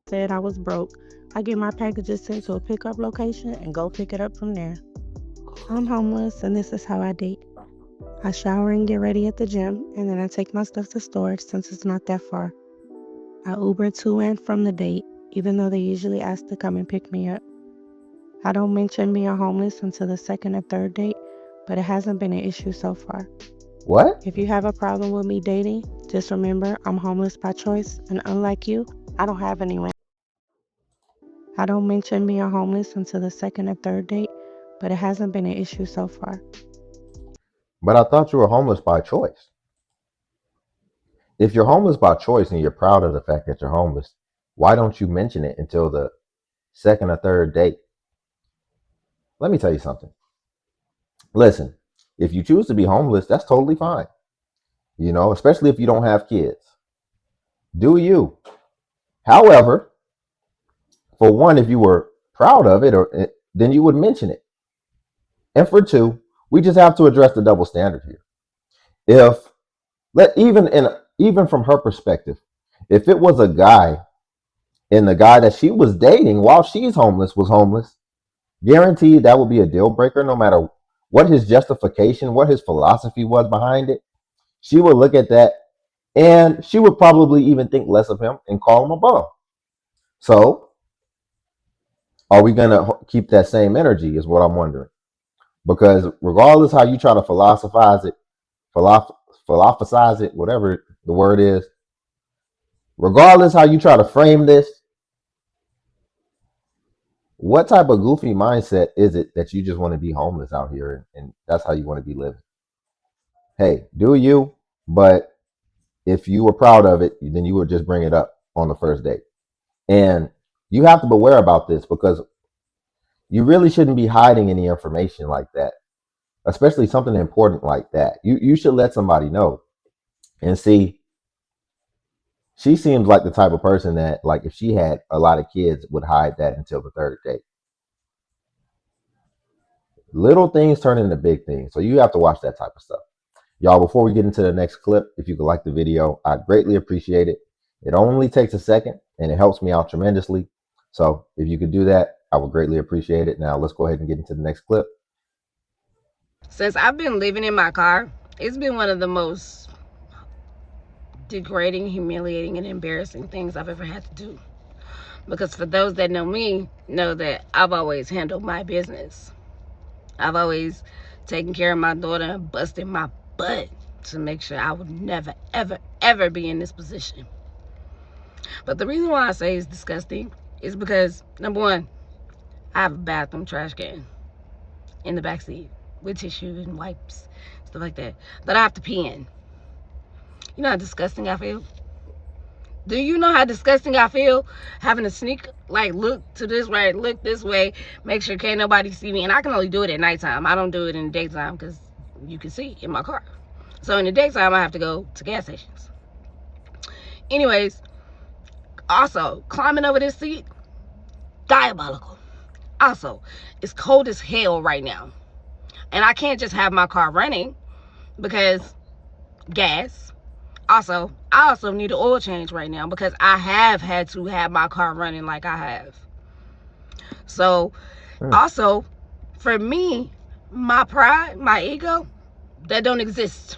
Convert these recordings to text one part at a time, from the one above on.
said I was broke, I get my packages sent to a pickup location and go pick it up from there. I'm homeless and this is how I date. I shower and get ready at the gym, and then I take my stuff to storage since it's not that far. I Uber to and from the date, even though they usually ask to come and pick me up. I don't mention being homeless until the second or third date, but it hasn't been an issue so far. What? If you have a problem with me dating, just remember I'm homeless by choice, and unlike you, I don't have any rent. I don't mention being homeless until the second or third date, but it hasn't been an issue so far. But I thought you were homeless by choice. If you're homeless by choice and you're proud of the fact that you're homeless, why don't you mention it until the second or third date? Let me tell you something. Listen, if you choose to be homeless, that's totally fine. Especially if you don't have kids. Do you? However, for one, if you were proud of it, then you would mention it. And for two, we just have to address the double standard here. If let even from her perspective, if it was a guy and the guy that she was dating while she's homeless was homeless, guaranteed that would be a deal breaker no matter what his justification, what his philosophy was behind it. She would look at that and she would probably even think less of him and call him a bum. So, are we going to keep that same energy is what I'm wondering. Because regardless how you try to philosophize it, whatever the word is, regardless how you try to frame this, what type of goofy mindset is it that you just want to be homeless out here and that's how you want to be living? Hey, do you? But if you were proud of it, then you would just bring it up on the first date. And you have to beware about this because you really shouldn't be hiding any information like that, especially something important like that. You should let somebody know. And see, she seems like the type of person that, like, if she had a lot of kids, would hide that until the third date. Little things turn into big things. So you have to watch that type of stuff. Y'all, before we get into the next clip, if you could like the video, I'd greatly appreciate it. It only takes a second and it helps me out tremendously. So if you could do that, I would greatly appreciate it. Now let's go ahead and get into the next clip. Since I've been living in my car, it's been one of the most degrading, humiliating, and embarrassing things I've ever had to do. Because for those that know me, know that I've always handled my business. I've always taken care of my daughter and busted my butt to make sure I would never, ever, ever be in this position. But the reason why I say it's disgusting is because, number one, I have a bathroom trash can in the backseat with tissue and wipes, stuff like that I have to pee in. You know how disgusting I feel? Do you know how disgusting I feel having to sneak, like, look to this right, look this way, make sure can't nobody see me? And I can only do it at nighttime. I don't do it in the daytime because you can see in my car. So in the daytime, I have to go to gas stations. Anyways, also, climbing over this seat, diabolical. Also, it's cold as hell right now. And I can't just have my car running because gas. Also, I also need an oil change right now because I have had to have my car running like I have. So, also, for me, my pride, my ego, that don't exist.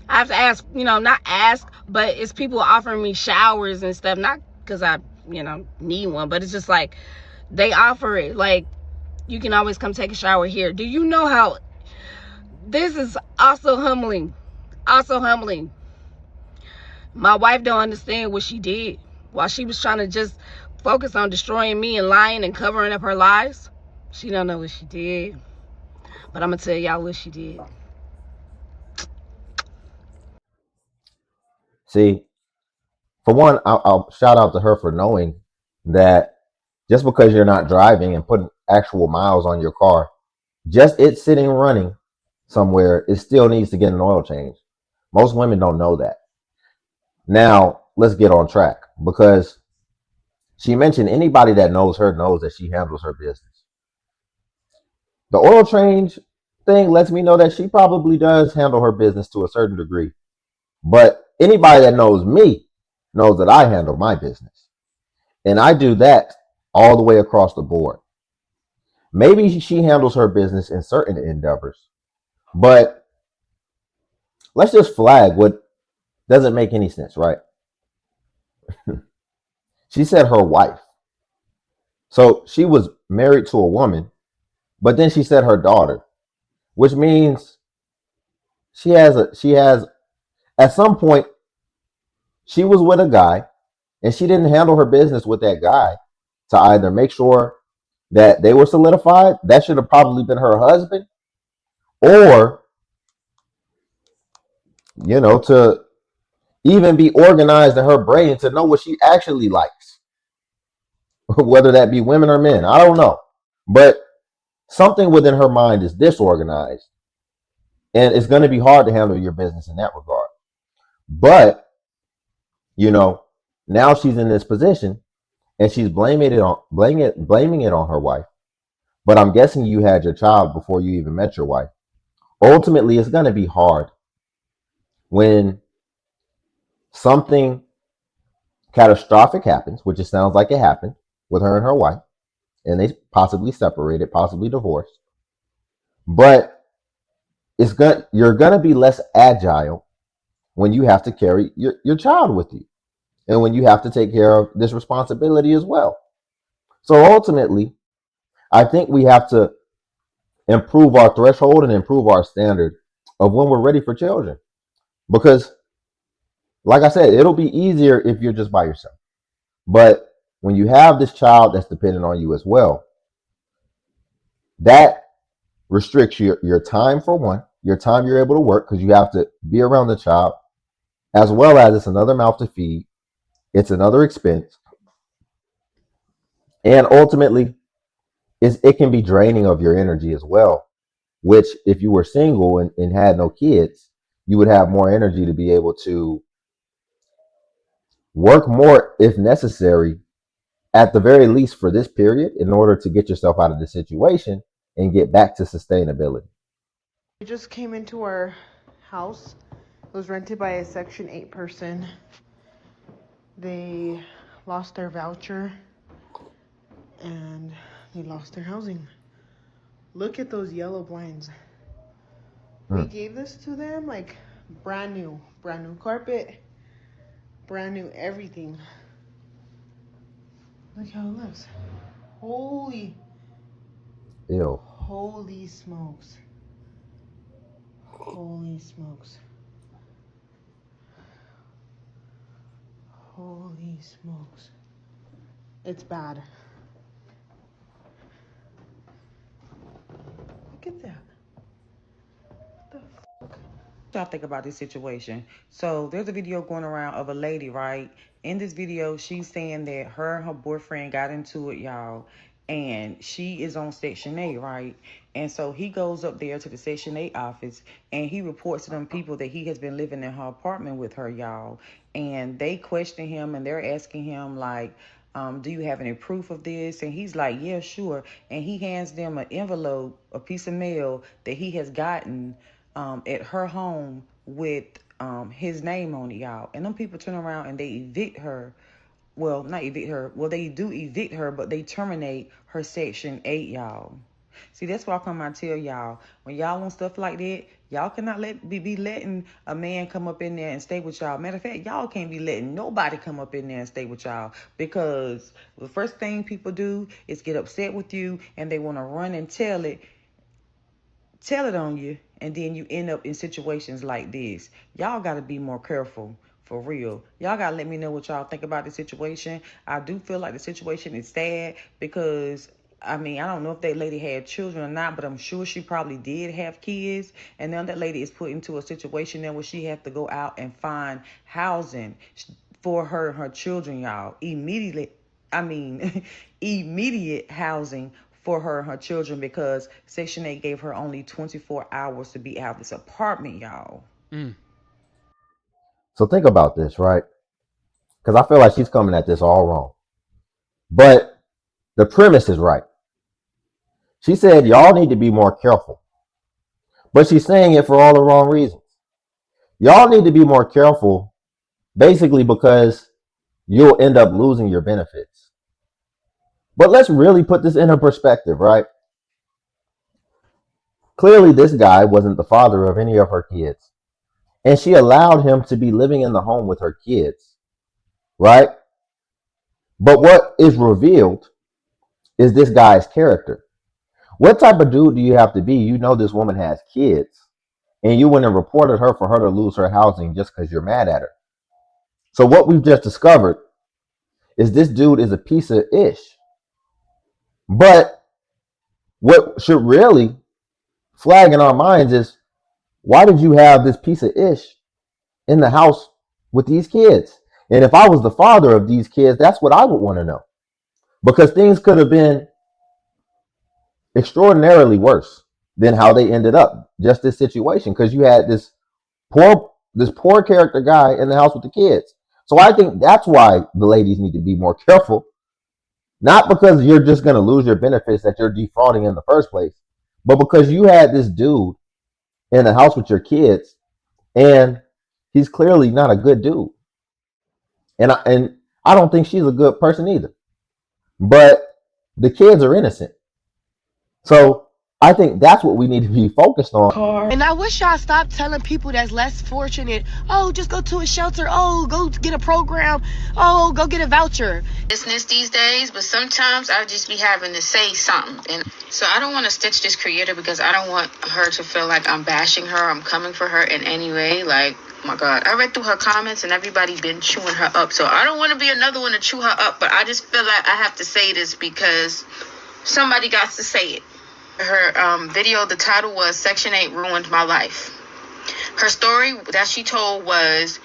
I have to ask, not ask, but it's people offering me showers and stuff, not because I, need one, but it's just like they offer it. Like, you can always come take a shower here. Do you know how this is also humbling? Also humbling. My wife don't understand what she did while she was trying to just focus on destroying me and lying and covering up her lies. She don't know what she did, but I'm gonna tell y'all what she did. See, for one, I'll shout out to her for knowing that just because you're not driving and putting actual miles on your car, just it sitting running somewhere, it still needs to get an oil change. Most women don't know that. Now, let's get on track because she mentioned anybody that knows her knows that she handles her business. The oil change thing lets me know that she probably does handle her business to a certain degree. But anybody that knows me knows that I handle my business. And I do that all the way across the board. Maybe she handles her business in certain endeavors, but let's just flag what doesn't make any sense, right? She said her wife. So she was married to a woman, but then she said her daughter, which means she has at some point she was with a guy and she didn't handle her business with that guy to either make sure that they were solidified. That should have probably been her husband, or to even be organized in her brain to know what she actually likes, whether that be women or men. I don't know. But something within her mind is disorganized, and it's going to be hard to handle your business in that regard. But, now she's in this position and she's blaming it on her wife. But I'm guessing you had your child before you even met your wife. Ultimately, it's going to be hard when something catastrophic happens, which it sounds like it happened with her and her wife, and they possibly separated, possibly divorced. But you're gonna be less agile when you have to carry your child with you, and when you have to take care of this responsibility as well. So ultimately, I think we have to improve our threshold and improve our standard of when we're ready for children. Because, like I said, it'll be easier if you're just by yourself. But when you have this child that's dependent on you as well, that restricts your time, for one, your time you're able to work, because you have to be around the child, as well as it's another mouth to feed, it's another expense, and ultimately it can be draining of your energy as well, which if you were single and had no kids, you would have more energy to be able to work more if necessary, at the very least for this period, in order to get yourself out of the situation and get back to sustainability. We just came into our house. It was rented by a Section 8 person. They lost their voucher and they lost their housing. Look at those yellow blinds. We gave this to them like brand new carpet, brand new everything. Look how it looks. Holy smokes. Holy smokes. Holy smokes. It's bad. Look at that. What the fuck? Y'all think about this situation. So there's a video going around of a lady, right? In this video, she's saying that her and her boyfriend got into it, y'all, and she is on Section 8, right? And so he goes up there to the Section 8 office and he reports to them people that he has been living in her apartment with her, y'all. And they question him and they're asking him like, do you have any proof of this? And he's like, yeah, sure. And he hands them an envelope, a piece of mail that he has gotten at her home with his name on it, y'all. And them people turn around and they evict her. Well, not evict her. Well, they do evict her, but they terminate her Section 8, y'all. See, that's why I come and tell y'all, when y'all want stuff like that, y'all cannot be letting a man come up in there and stay with y'all. Matter of fact, y'all can't be letting nobody come up in there and stay with y'all, because the first thing people do is get upset with you and they want to run and tell it on you, and then you end up in situations like this. Y'all got to be more careful, for real. Y'all got to let me know what y'all think about the situation. I do feel like the situation is sad because I don't know if that lady had children or not, but I'm sure she probably did have kids. And now that lady is put into a situation now where she has to go out and find housing for her and her children, y'all. Immediate housing for her and her children, because Section 8 gave her only 24 hours to be out of this apartment, y'all. So think about this, right? Because I feel like she's coming at this all wrong. But the premise is right. She said, y'all need to be more careful. But she's saying it for all the wrong reasons. Y'all need to be more careful basically because you'll end up losing your benefits. But let's really put this into perspective, right? Clearly, this guy wasn't the father of any of her kids. And she allowed him to be living in the home with her kids, right? But what is revealed is this guy's character. What type of dude do you have to be? You know this woman has kids, and you went and reported her for her to lose her housing just because you're mad at her. So what we've just discovered is this dude is a piece of ish. But what should really flag in our minds is, why did you have this piece of ish in the house with these kids? And if I was the father of these kids, that's what I would want to know. Because things could have been extraordinarily worse than how they ended up. Just this situation, because you had this poor character guy in the house with the kids. So I think that's why the ladies need to be more careful. Not because you're just going to lose your benefits that you're defrauding in the first place, but because you had this dude in the house with your kids, and he's clearly not a good dude. And I don't think she's a good person either. But the kids are innocent. So I think that's what we need to be focused on. And I wish y'all stop telling people that's less fortunate, oh, just go to a shelter, oh, go get a program, oh, go get a voucher. Business these days, but sometimes I just be having to say something. And so I don't want to stitch this creator because I don't want her to feel like I'm bashing her, I'm coming for her in any way. Like, oh my God, I read through her comments and everybody been chewing her up. So I don't want to be another one to chew her up, but I just feel like I have to say this because somebody got to say it. Her video, the title was Section 8 Ruined My Life. Her story that she told was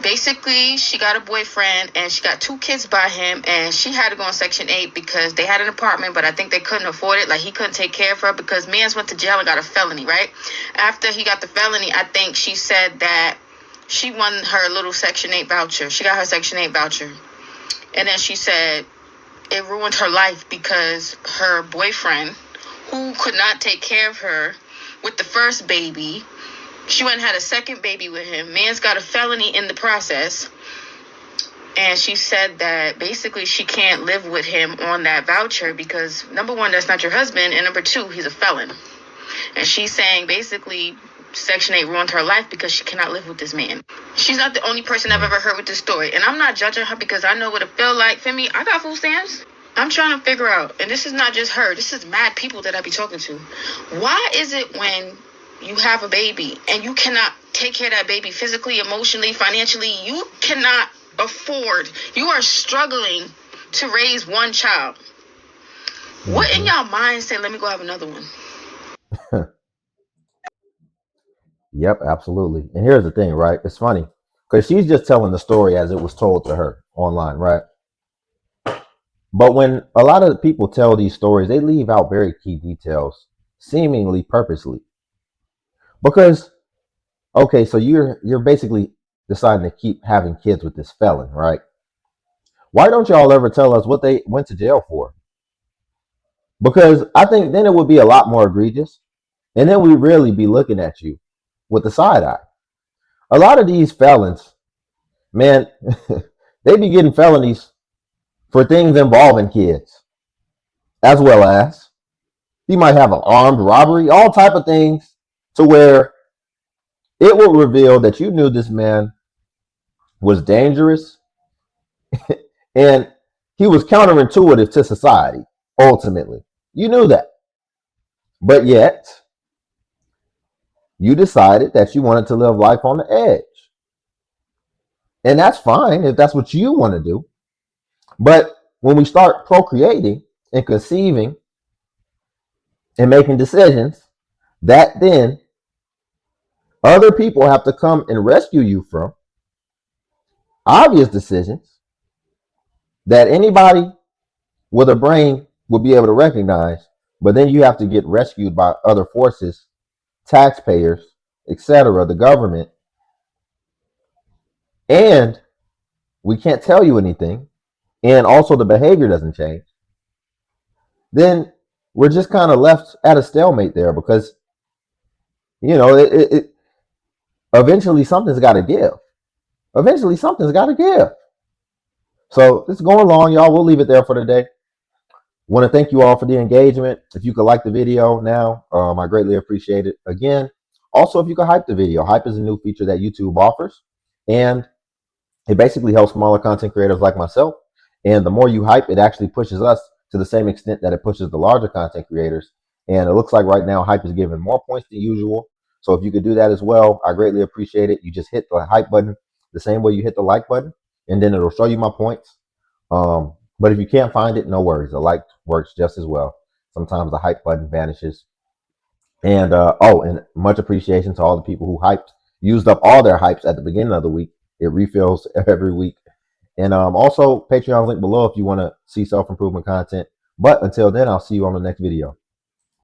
basically she got a boyfriend and she got 2 kids by him, and she had to go on Section 8 because they had an apartment, but I think they couldn't afford it. Like, he couldn't take care of her because Mans went to jail and got a felony, right? After he got the felony, I think she said that she won her little Section 8 voucher. She got her Section 8 voucher. And then she said it ruined her life because her boyfriend, who could not take care of her with the first baby, she went and had a second baby with him. Man's got a felony in the process. And she said that basically she can't live with him on that voucher because, number one, that's not your husband. And number 2, he's a felon. And she's saying basically Section 8 ruined her life because she cannot live with this man. She's not the only person I've ever heard with this story. And I'm not judging her because I know what it feel like. For me, I got food stamps. I'm trying to figure out, and this is not just her, this is mad people that I be talking to. Why is it when you have a baby and you cannot take care of that baby physically, emotionally, financially, you cannot afford, you are struggling to raise one child? What in y'all mind say, let me go have another one? Yep, absolutely. And here's the thing, right? It's funny because she's just telling the story as it was told to her online, right? But when a lot of people tell these stories, they leave out very key details, seemingly purposely. Because, okay, so you're basically deciding to keep having kids with this felon, right? Why don't y'all ever tell us what they went to jail for? Because I think then it would be a lot more egregious, and then we'd really be looking at you with the side eye. A lot of these felons, man, they be getting felonies for things involving kids, as well as he might have an armed robbery, all type of things, to where it will reveal that you knew this man was dangerous and he was counterintuitive to society. Ultimately, you knew that, but yet you decided that you wanted to live life on the edge, and that's fine if that's what you want to do. But when we start procreating and conceiving and making decisions that then other people have to come and rescue you from, obvious decisions that anybody with a brain will be able to recognize, but then you have to get rescued by other forces, taxpayers, etc., the government, and we can't tell you anything, and also the behavior doesn't change, then we're just kind of left at a stalemate there because, it eventually something's got to give. Eventually something's got to give. So it's going long, y'all. We'll leave it there for today. Want to thank you all for the engagement. If you could like the video now, I greatly appreciate it. Again, also, if you could hype the video. Hype is a new feature that YouTube offers, and it basically helps smaller content creators like myself. And the more you hype, it actually pushes us to the same extent that it pushes the larger content creators. And it looks like right now hype is giving more points than usual. So if you could do that as well, I greatly appreciate it. You just hit the hype button the same way you hit the like button, and then it'll show you my points. But if you can't find it, no worries. The like works just as well. Sometimes the hype button vanishes. And and much appreciation to all the people who used up all their hypes at the beginning of the week. It refills every week. And also Patreon link below if you want to see self-improvement content. But until then, I'll see you on the next video.